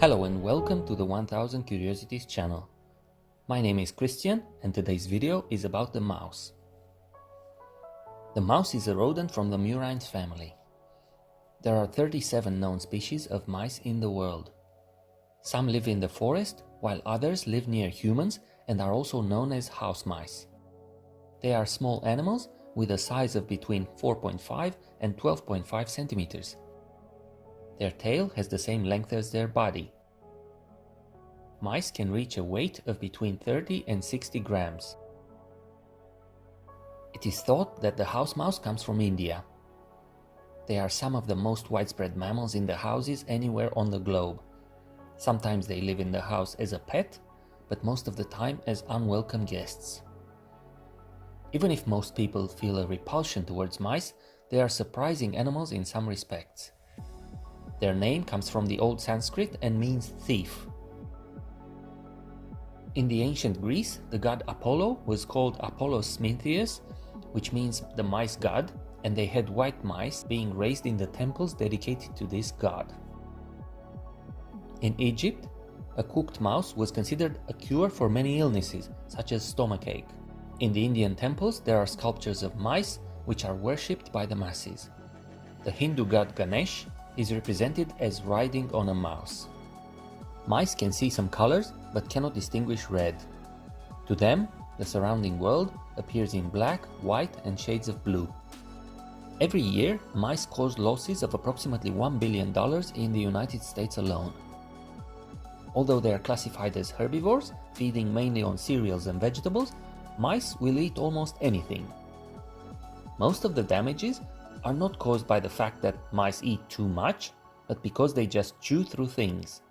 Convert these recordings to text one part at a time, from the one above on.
Hello and welcome to the 1000 Curiosities channel. My name is Christian and today's video is about the mouse. The mouse is a rodent from the murines family. There are 37 known species of mice in the world. Some live in the forest, while others live near humans and are also known as house mice. They are small animals with a size of between 4.5 and 12.5 centimeters. Their tail has the same length as their body. Mice can reach a weight of between 30 and 60 grams. It is thought that the house mouse comes from India. They are some of the most widespread mammals in the houses anywhere on the globe. Sometimes they live in the house as a pet, but most of the time as unwelcome guests. Even if most people feel a repulsion towards mice, they are surprising animals in some respects. Their name comes from the Old Sanskrit and means thief. In the ancient Greece, the god Apollo was called Apollos Smintheus, which means the mice god, and they had white mice being raised in the temples dedicated to this god. In Egypt, a cooked mouse was considered a cure for many illnesses, such as stomachache. In the Indian temples, there are sculptures of mice which are worshipped by the masses. The Hindu god Ganesh is represented as riding on a mouse. Mice can see some colors but cannot distinguish red. To them, the surrounding world appears in black, white and shades of blue. Every year, mice cause losses of approximately $1 billion in the United States alone. Although they are classified as herbivores, feeding mainly on cereals and vegetables, mice will eat almost anything. Most of the damages are not caused by the fact that mice eat too much, but because they just chew through things.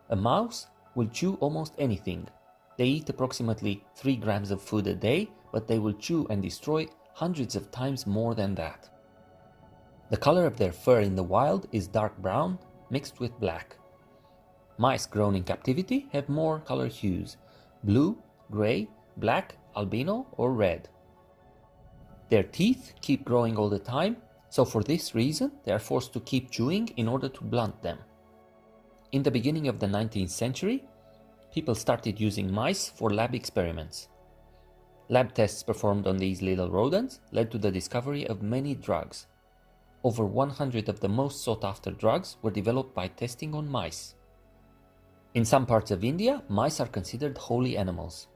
A mouse will chew almost anything. They eat approximately 3 grams of food a day, but they will chew and destroy hundreds of times more than that. The color of their fur in the wild is dark brown mixed with black. Mice grown in captivity have more color hues: blue, gray, black, albino or red. Their teeth keep growing all the time, so for this reason they are forced to keep chewing in order to blunt them. In the beginning of the 19th century, people started using mice for lab experiments. Lab tests performed on these little rodents led to the discovery of many drugs. Over 100 of the most sought-after drugs were developed by testing on mice. In some parts of India, mice are considered holy animals.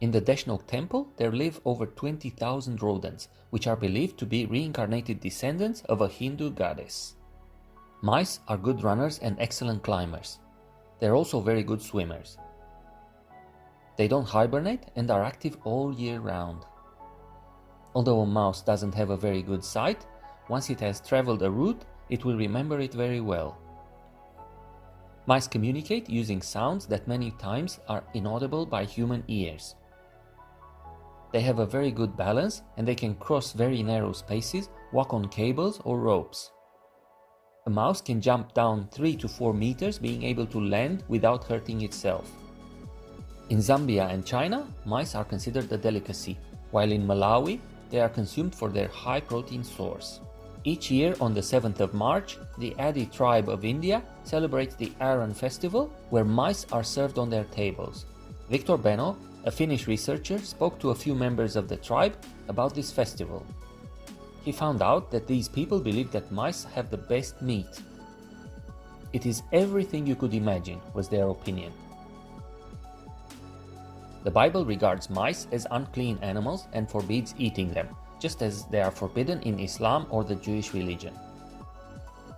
In the Deshnok temple, there live over 20,000 rodents, which are believed to be reincarnated descendants of a Hindu goddess. Mice are good runners and excellent climbers. They're also very good swimmers. They don't hibernate and are active all year round. Although a mouse doesn't have a very good sight, once it has traveled a route, it will remember it very well. Mice communicate using sounds that many times are inaudible by human ears. They have a very good balance and they can cross very narrow spaces, walk on cables or ropes. A mouse can jump down 3 to 4 meters, being able to land without hurting itself. In Zambia and China, mice are considered a delicacy, while in Malawi, they are consumed for their high protein source. Each year on the 7th of March, the Adi tribe of India celebrates the Aran festival, where mice are served on their tables. Victor Beno, a Finnish researcher, spoke to a few members of the tribe about this festival. He found out that these people believe that mice have the best meat. It is everything you could imagine, was their opinion. The Bible regards mice as unclean animals and forbids eating them, just as they are forbidden in Islam or the Jewish religion.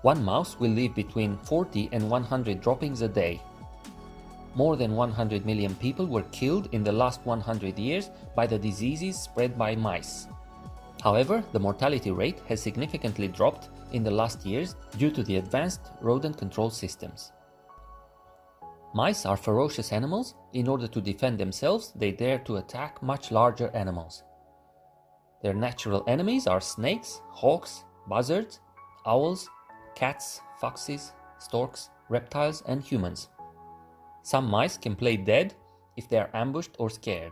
One mouse will leave between 40 and 100 droppings a day. More than 100 million people were killed in the last 100 years by the diseases spread by mice. However, the mortality rate has significantly dropped in the last years due to the advanced rodent control systems. Mice are ferocious animals. In order to defend themselves, they dare to attack much larger animals. Their natural enemies are snakes, hawks, buzzards, owls, cats, foxes, storks, reptiles, and humans. Some mice can play dead if they are ambushed or scared.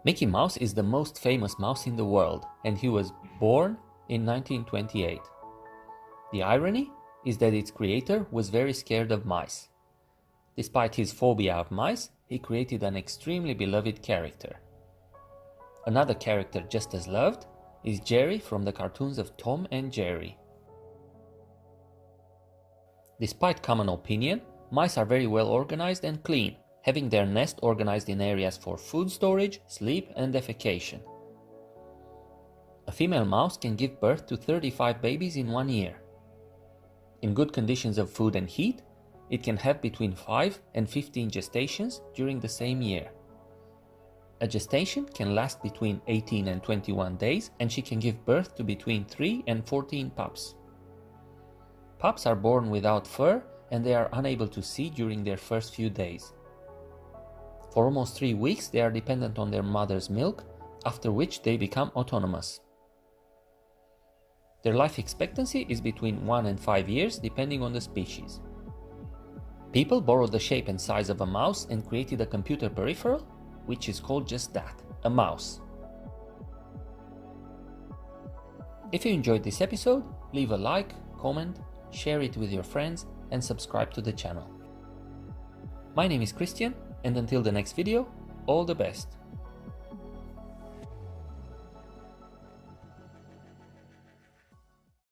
Mickey Mouse is the most famous mouse in the world, and he was born in 1928. The irony is that its creator was very scared of mice. Despite his phobia of mice, he created an extremely beloved character. Another character just as loved is Jerry from the cartoons of Tom and Jerry. Despite common opinion, mice are very well organized and clean, having their nest organized in areas for food storage, sleep, and defecation. A female mouse can give birth to 35 babies in 1 year. In good conditions of food and heat, it can have between 5 and 15 gestations during the same year. A gestation can last between 18 and 21 days, and she can give birth to between 3 and 14 pups. Pups are born without fur and they are unable to see during their first few days. For almost 3 weeks they are dependent on their mother's milk, after which they become autonomous. Their life expectancy is between 1 and 5 years depending on the species. People borrowed the shape and size of a mouse and created a computer peripheral, which is called just that, a mouse. If you enjoyed this episode, leave a like, comment, share it with your friends, and subscribe to the channel. My name is Christian, and until the next video, all the best.